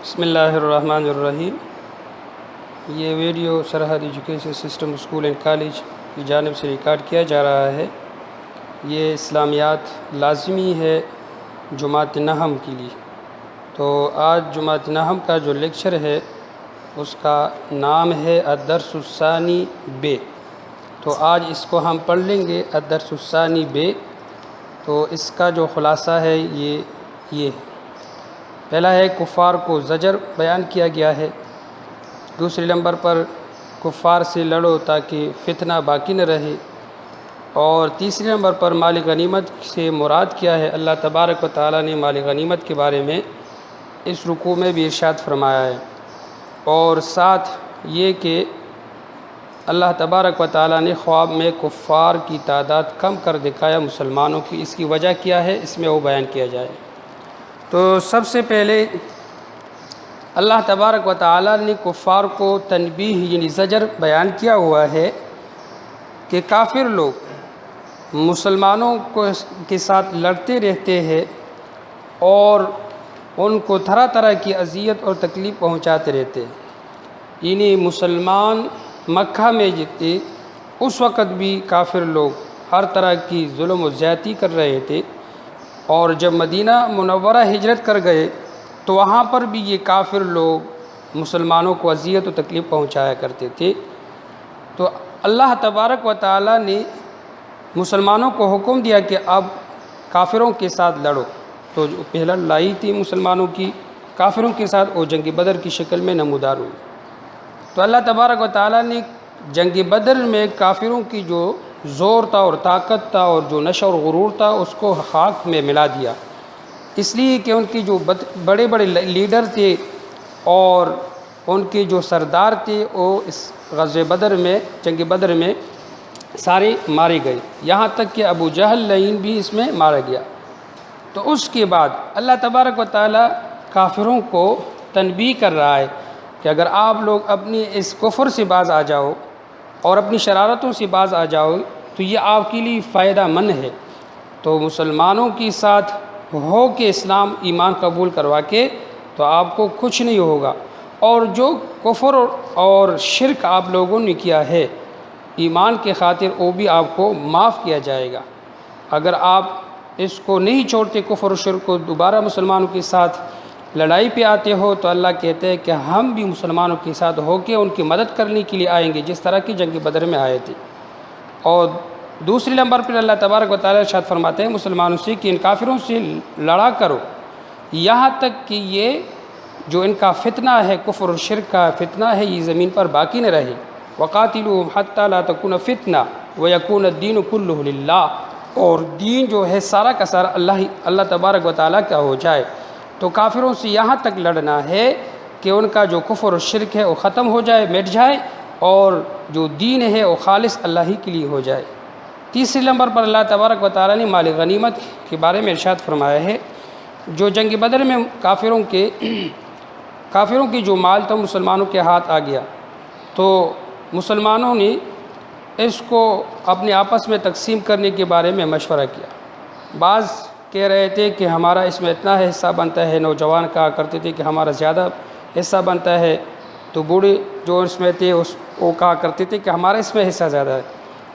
بسم اللہ الرحمن الرحیم۔ یہ ویڈیو سرحد education system school and college کی جانب سے ریکارڈ کیا جا رہا ہے۔ یہ اسلامیات لازمی ہے جماعت نہم کے لیے۔ تو آج جماعت نہم کا جو لیکچر ہے اس کا نام ہے الدرس الثانی بے۔ تو آج اس کو ہم پڑھ لیں گے الدرس الثانی بے۔ تو اس کا جو خلاصہ ہے یہ پہلا ہے کفار کو زجر بیان کیا گیا ہے۔ دوسرے نمبر پر کفار سے لڑو تاکہ فتنہ باقی نہ رہے۔ اور تیسرے نمبر پر مال غنیمت سے مراد کیا ہے، اللہ تبارک و تعالیٰ نے مال غنیمت کے بارے میں اس رکوع میں بھی ارشاد فرمایا ہے۔ اور ساتھ یہ کہ اللہ تبارک و تعالیٰ نے خواب میں کفار کی تعداد کم کر دکھایا مسلمانوں کی، اس کی وجہ کیا ہے اس میں وہ بیان کیا جائے۔ تو سب سے پہلے اللہ تبارک و تعالیٰ نے کفار کو تنبیہ یعنی زجر بیان کیا ہوا ہے کہ کافر لوگ مسلمانوں کے ساتھ لڑتے رہتے ہیں اور ان کو طرح طرح کی اذیت اور تکلیف پہنچاتے رہتے ہیں۔ یعنی مسلمان مکہ میں جتنے اس وقت بھی کافر لوگ ہر طرح کی ظلم و زیادتی کر رہے تھے، اور جب مدینہ منورہ ہجرت کر گئے تو وہاں پر بھی یہ کافر لوگ مسلمانوں کو اذیت و تکلیف پہنچایا کرتے تھے۔ تو اللہ تبارک و تعالیٰ نے مسلمانوں کو حکم دیا کہ اب کافروں کے ساتھ لڑو۔ تو جو پہلا لڑائی تھی مسلمانوں کی کافروں کے ساتھ وہ جنگ بدر کی شکل میں نمودار ہوئی۔ تو اللہ تبارک و تعالیٰ نے جنگ بدر میں کافروں کی جو زور تھا اور طاقت تھا اور جو نشو اور غرور تھا اس کو خاک میں ملا دیا، اس لیے کہ ان کی جو بڑے بڑے لیڈر تھے اور ان کے جو سردار تھے وہ اس غزوہ بدر میں جنگ بدر میں سارے مارے گئے، یہاں تک کہ ابو جہل لعین بھی اس میں مارا گیا۔ تو اس کے بعد اللہ تبارک و تعالیٰ کافروں کو تنبیہ کر رہا ہے کہ اگر آپ لوگ اپنی اس کفر سے باز آ جاؤ اور اپنی شرارتوں سے باز آ جاؤ تو یہ آپ کے لیے فائدہ مند ہے۔ تو مسلمانوں کے ساتھ ہو کے اسلام ایمان قبول کروا کے تو آپ کو کچھ نہیں ہوگا، اور جو کفر اور شرک آپ لوگوں نے کیا ہے ایمان کے خاطر وہ بھی آپ کو معاف کیا جائے گا۔ اگر آپ اس کو نہیں چھوڑتے کفر و شرک کو، دوبارہ مسلمانوں کے ساتھ لڑائی پہ آتے ہو تو اللہ کہتے ہیں کہ ہم بھی مسلمانوں کے ساتھ ہو کے ان کی مدد کرنے کے لیے آئیں گے جس طرح کی جنگ بدر میں آئے تھے۔ اور دوسری نمبر پر اللہ تبارک و تعالیٰ ارشاد فرماتے ہیں مسلمانوں سے کہ ان کافروں سے لڑا کرو یہاں تک کہ یہ جو ان کا فتنہ ہے کفر و شرک کا فتنہ ہے یہ زمین پر باقی نہ رہے۔ وَقَاتِلُوهُمْ حَتَّى لَا تَكُونَ فِتْنَةٌ وَيَكُونَ الدِّينُ كُلُّهُ لِلَّهِ، اور دین جو ہے سارا کا سارا اللہ تبارک و تعالیٰ کا ہو جائے۔ تو کافروں سے یہاں تک لڑنا ہے کہ ان کا جو کفر و شرک ہے وہ ختم ہو جائے، مٹ جائے، اور جو دین ہے وہ خالص اللہ ہی کے لیے ہو جائے۔ تیسرے نمبر پر اللہ تبارک و تعالیٰ نے مال غنیمت کے بارے میں ارشاد فرمایا ہے۔ جو جنگ بدر میں کافروں کی جو مال تھا مسلمانوں کے ہاتھ آ گیا تو مسلمانوں نے اس کو اپنے آپس میں تقسیم کرنے کے بارے میں مشورہ کیا۔ بعض کہہ رہے تھے کہ ہمارا اس میں اتنا حصہ بنتا ہے، نوجوان کہا کرتے تھے کہ ہمارا زیادہ حصہ بنتا ہے، تو بوڑھے جو اس میں تھے وہ کہا کرتے تھے کہ ہمارا اس میں حصہ زیادہ ہے۔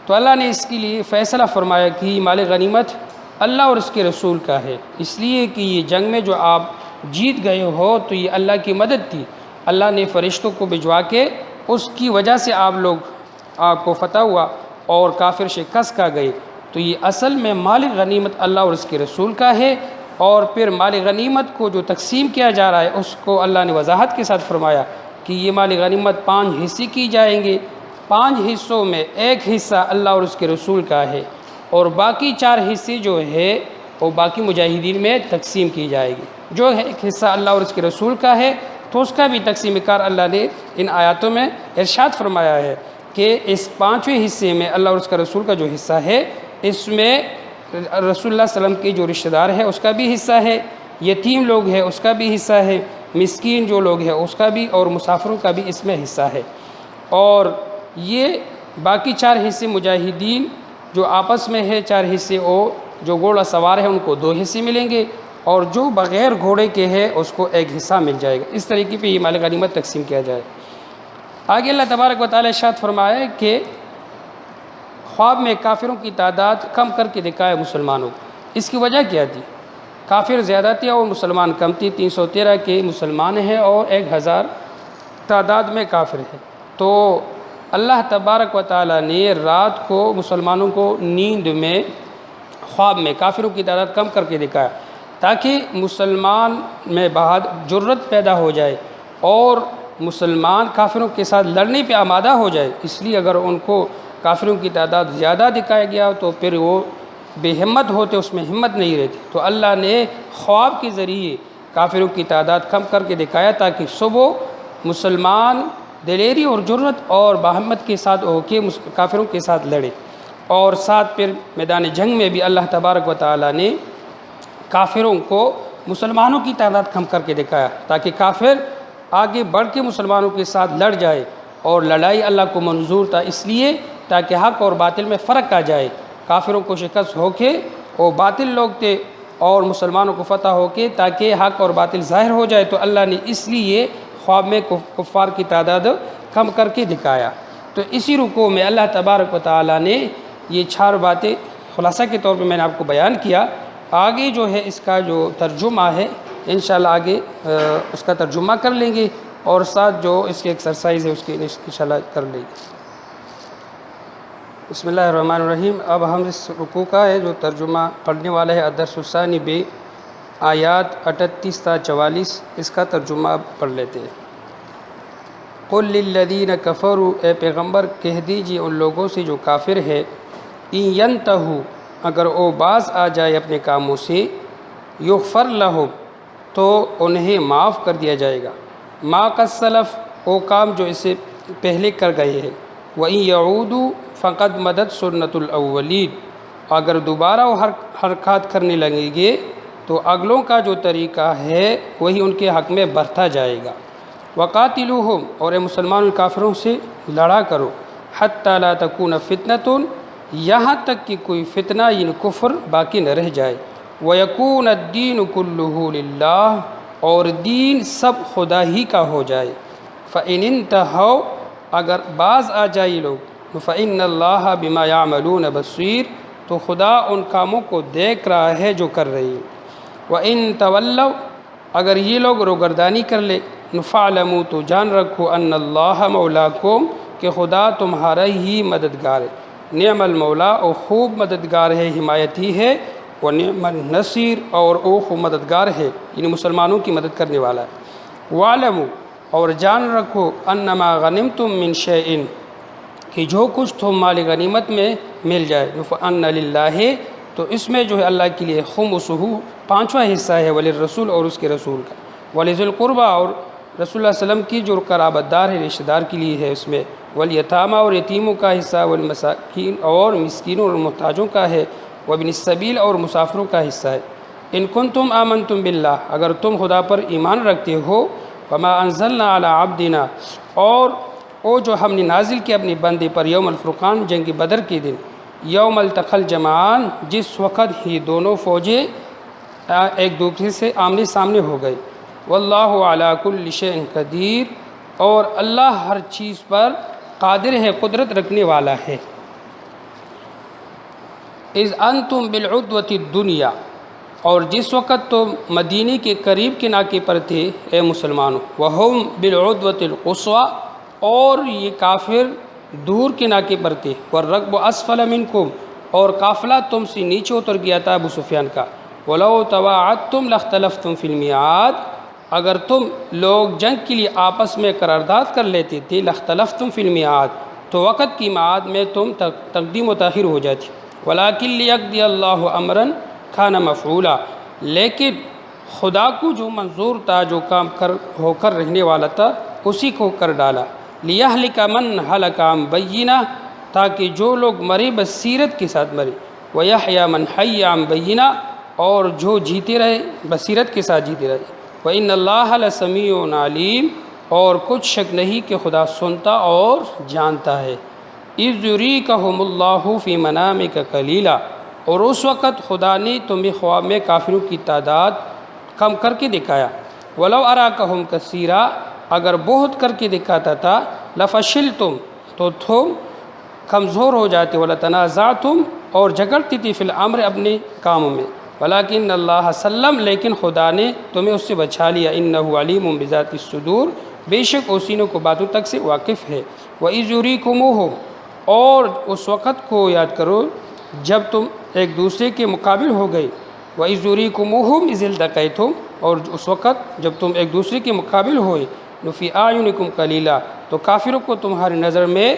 تو اللہ نے اس کے لیے فیصلہ فرمایا کہ مال غنیمت اللہ اور اس کے رسول کا ہے، اس لیے کہ یہ جنگ میں جو آپ جیت گئے ہو تو یہ اللہ کی مدد تھی، اللہ نے فرشتوں کو بھجوا کے اس کی وجہ سے آپ کو فتح ہوا اور کافر شکست کھا گئے۔ تو یہ اصل میں مال غنیمت اللہ اور اس کے رسول کا ہے۔ اور پھر مال غنیمت کو جو تقسیم کیا جا رہا ہے اس کو اللہ نے وضاحت کے ساتھ فرمایا کہ یہ مال غنیمت 5 حصے کی جائیں گے، 5 حصوں میں ایک حصہ اللہ اور اس کے رسول کا ہے، اور باقی 4 حصے جو ہے وہ باقی مجاہدین میں تقسیم کی جائے گی۔ جو ہے ایک حصہ اللہ اور اس کے رسول کا ہے تو اس کا بھی تقسیم کار اللہ نے ان آیاتوں میں ارشاد فرمایا ہے کہ اس 5ویں حصے میں اللہ اور اس کا رسول کا جو حصہ ہے اس میں رسول اللہ صلی اللہ علیہ وسلم کے جو رشتہ دار ہے اس کا بھی حصہ ہے، یتیم لوگ ہیں اس کا بھی حصہ ہے، مسکین جو لوگ ہیں اس کا بھی، اور مسافروں کا بھی اس میں حصہ ہے۔ اور یہ باقی 4 حصے مجاہدین جو آپس میں ہے، 4 حصے جو گھوڑا سوار ہیں ان کو 2 حصے ملیں گے، اور جو بغیر گھوڑے کے ہے اس کو ایک حصہ مل جائے گا۔ اس طریقے پہ یہ مال غنیمت تقسیم کیا جائے۔ آگے اللہ تبارک و تعالیٰ ارشاد فرمایا کہ خواب میں کافروں کی تعداد کم کر کے دکھائے مسلمانوں کو۔ اس کی وجہ کیا تھی؟ کافر زیادہ تھے اور مسلمان کم تھی۔ 313 کے مسلمان ہیں اور 1000 تعداد میں کافر ہیں۔ تو اللہ تبارک و تعالیٰ نے رات کو مسلمانوں کو نیند میں خواب میں کافروں کی تعداد کم کر کے دکھایا تاکہ مسلمان میں جرت پیدا ہو جائے اور مسلمان کافروں کے ساتھ لڑنے پہ آمادہ ہو جائے۔ اس لیے اگر ان کو کافروں کی تعداد زیادہ دکھایا گیا تو پھر وہ بے ہمت ہوتے، اس میں ہمت نہیں رہتی۔ تو اللہ نے خواب کے ذریعے کافروں کی تعداد کم کر کے دکھایا تاکہ صبح مسلمان دلیری اور جرت اور باہمت کے ساتھ ہو کے کافروں کے ساتھ لڑے۔ اور ساتھ پھر میدان جنگ میں بھی اللہ تبارک و تعالیٰ نے کافروں کو مسلمانوں کی تعداد کم کر کے دکھایا تاکہ کافر آگے بڑھ کے مسلمانوں کے ساتھ لڑ جائے، اور لڑائی اللہ کو منظور تھا اس لیے تاکہ حق اور باطل میں فرق آ جائے، کافروں کو شکست ہو کے وہ باطل لوگ تھے اور مسلمانوں کو فتح ہو کے تاکہ حق اور باطل ظاہر ہو جائے۔ تو اللہ نے اس لیے خواب میں کفار کی تعداد کم کر کے دکھایا۔ تو اسی رکوع میں اللہ تبارک و تعالیٰ نے یہ 4 باتیں خلاصہ کے طور پہ میں نے آپ کو بیان کیا۔ آگے جو ہے اس کا جو ترجمہ ہے انشاءاللہ آگے اس کا ترجمہ کر لیں گے، اور ساتھ جو اس کی ایکسرسائز ہے اس کی انشاءاللہ کر لیں گے۔ بسم اللہ الرحمن الرحیم۔ اب ہم اس رکوع کا ہے جو ترجمہ پڑھنے والا ہے الدرس الثانی بے آیات 38 تا 44، اس کا ترجمہ پڑھ لیتے ہیں۔ قل للذین کفروا، اے پیغمبر کہہ دیجیے ان لوگوں سے جو کافر ہے، ان ینتہوا، اگر وہ باز آ جائے اپنے کاموں سے، یغفر لہم، تو انہیں معاف کر دیا جائے گا، ما قد سلف، وہ کام جو اسے پہلے کر گئے ہیں، وَإِن يَعُودُوا فَقَدْ مَدَتْ سُنَّةُ الْأَوَّلِينَ، اگر دوبارہ وہ حرکات کرنے لگیں گے تو اگلوں کا جو طریقہ ہے وہی ان کے حق میں برتا جائے گا۔ وَقَاتِلُوهُمْ، اور اے مسلمان کافروں سے لڑا کرو، حَتَّى لَا تَكُونَ فِتْنَةٌ، یہاں تک کہ کوئی فتنہ یعنی کفر باقی نہ رہ جائے، وَيَكُونَ الدِّينُ كُلُّهُ لِلَّهِ، اور دین سب خدا ہی کا ہو جائے۔ فَإِنِ انْتَهَوْا، اگر باز آ جائے لوگ، فَإِنَّ اللَّهَ بِمَا يَعْمَلُونَ بَصِيرٌ، تو خدا ان کاموں کو دیکھ رہا ہے جو کر رہی ہے۔ وَإِن تَوَلَّوْا، اگر یہ لوگ روگردانی کر لے، فَاعْلَمُوا، تو جان رکھو، أَنَّ اللَّهَ مَوْلَاكُمْ، کہ خدا تمہارا ہی مددگار ہے، نعم المولا، اور خوب مددگار ہے، حمایتی ہے، ونعم النصیر، اور وہ خوب مددگار ہے، یعنی مسلمانوں کی مدد کرنے والا ہے۔ وَاعْلَمُوا، اور جان رکھو، أَنَّمَا غَنِمْتُم مِّن شَيْءٍ، کہ جو کچھ تم مال غنیمت میں مل جائے، فَأَنَّ لِلَّهِ، تو اس میں جو ہے اللہ کے لیے خمسہ، 5واں حصہ ہے، وَلِلرَّسُولِ، اور اس کے رسول کا، وَلِذِي الْقُرْبَى، اور رسول اللہ علیہ وسلم کی جو قرابت دار ہے، رشتہ دار کے لیے ہے اس میں، وَالْيَتَامَى، اور یتیموں کا حصہ، وَالْمَسَاکِین، اور مسکینوں اور محتاجوں کا ہے، وَابْنِ السَّبِیل، اور مسافروں کا حصہ ہے۔ ان کنتم آمنتم باللہ، اگر تم خدا پر ایمان رکھتے ہو، وما انزلنا علی عبدنا، اور وہ جو ہم نے نازل کیا اپنے بندے پر، یوم الفرقان، جنگ بدر کے دن، یوم التقى الجمعان، جس وقت ہی دونوں فوجیں ایک دوسرے سے آمنے سامنے ہو گئے، واللہ علی کل شیء قدیر، اور اللہ ہر چیز پر قادر ہے، قدرت رکھنے والا ہے۔ اذ انتم بالعدوۃ الدنیا، اور جس وقت تم مدینے کے قریب کے ناکے پر تھے اے مسلمانوں، وہم بالعدوۃ القصویٰ، اور یہ کافر دور کے ناکے پر تھے، والرکب اسفل منکم، اور قافلہ تم سے نیچے اتر گیا تھا ابو سفیان کا، ولو تواعدتم لاختلفتم فی المیعاد، اگر تم لوگ جنگ کے لیے آپس میں قرارداد کر لیتے تھے، لاختلفتم فی المیعاد، تو وقت کی میعاد میں تم تقدیم و تاخیر ہو جاتی، ولکن لیقضی اللہ امرا کان مفعولا، لیکن خدا کو جو منظور تھا، جو کام ہو کر رہنے والا تھا، اسی کو کر ڈالا، لیہلک من ہلک عن بینہ، تاکہ جو لوگ مرے بصیرت کے ساتھ مرے، ویحیی من حی عن بینہ، اور جو جیتے رہے بصیرت کے ساتھ جیتے رہے، وإن اللہ لسمیع علیم، اور کچھ شک نہیں کہ خدا سنتا اور جانتا ہے۔ اذ یریکہم اللہ فی منامک قلیلا، اور اس وقت خدا نے تمہیں خواب میں کافروں کی تعداد کم کر کے دکھایا. ولو اراکہم کثیرا، اگر بہت کر کے دکھاتا تھا، لفشلتم، تو تم کمزور ہو جاتے، ولتنازعتم، اور جھگڑتی تھی، فی الامر، اپنے کاموں میں. ولیکن اللہ سلم، لیکن خدا نے تمہیں اس سے بچا لیا. انہ علیم بذات الصدور، بے شک وہ سینوں کو باتوں تک سے واقف ہے. وَإِذْ يُرِيكُمُوهُمْ، اور اس وقت کو یاد کرو جب تم ایک دوسرے کے مقابل ہو گئے. وَإِذْ يُرِيكُمُوهُمْ إِذِ الْتَقَيْتُمْ، اور اس وقت جب تم ایک دوسرے کے مقابل ہوئے. فِي أَعْيُنِكُمْ قَلِيلًا، تو کافروں کو تمہاری نظر میں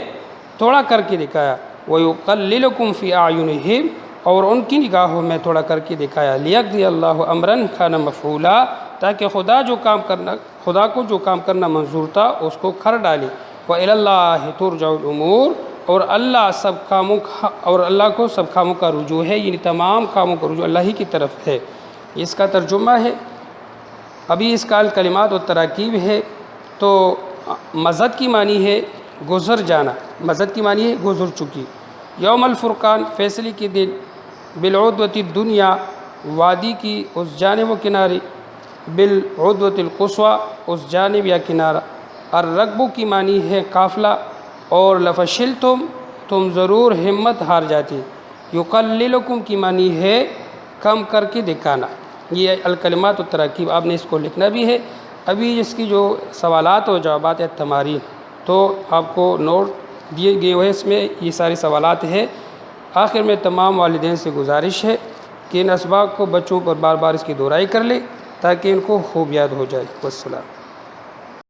تھوڑا کر کے دکھایا. وَيُقَلِّلُكُمْ فِي أَعْيُنِهِمْ، اور ان کی نگاہوں میں تھوڑا کر کے دکھایا. لِيَقْضِيَ اللَّهُ أَمْرًا كَانَ مَفْعُولًا، تاکہ خدا کو جو کام کرنا منظور تھا اس کو کر ڈالے. وَإِلَى اللَّهِ تُرْجَعُ الْأُمُورُ، اور اللہ کو سب کاموں کا رجوع ہے، یعنی تمام کاموں کا رجوع اللہ ہی کی طرف ہے. اس کا ترجمہ ہے. ابھی اس کا الکلمات و تراکیب ہے. تو مزد کی معنی ہے گزر جانا، مزد کی معنی ہے گزر چکی. یوم الفرقان، فیصلے کے دن. بالعدوۃ الدنیا، وادی کی اس جانب و کنارے. بالعدوۃ القصویٰ، اس جانب یا کنارہ. الرکب کی معنی ہے قافلہ. اور لفشلتم، تم ضرور ہمت ہار جاتی. یقللکم کی معنی ہے کم کر کے دکھانا. یہ الکلمات و تراکیب، آپ نے اس کو لکھنا بھی ہے. ابھی اس کی جو سوالات و جوابات تمارین، تو آپ کو نوٹ دیے گئے ہوئے، اس میں یہ سارے سوالات ہیں. آخر میں تمام والدین سے گزارش ہے کہ ان اسباق کو بچوں پر بار بار اس کی دہرائی کر لے تاکہ ان کو خوب یاد ہو جائے. والسلام.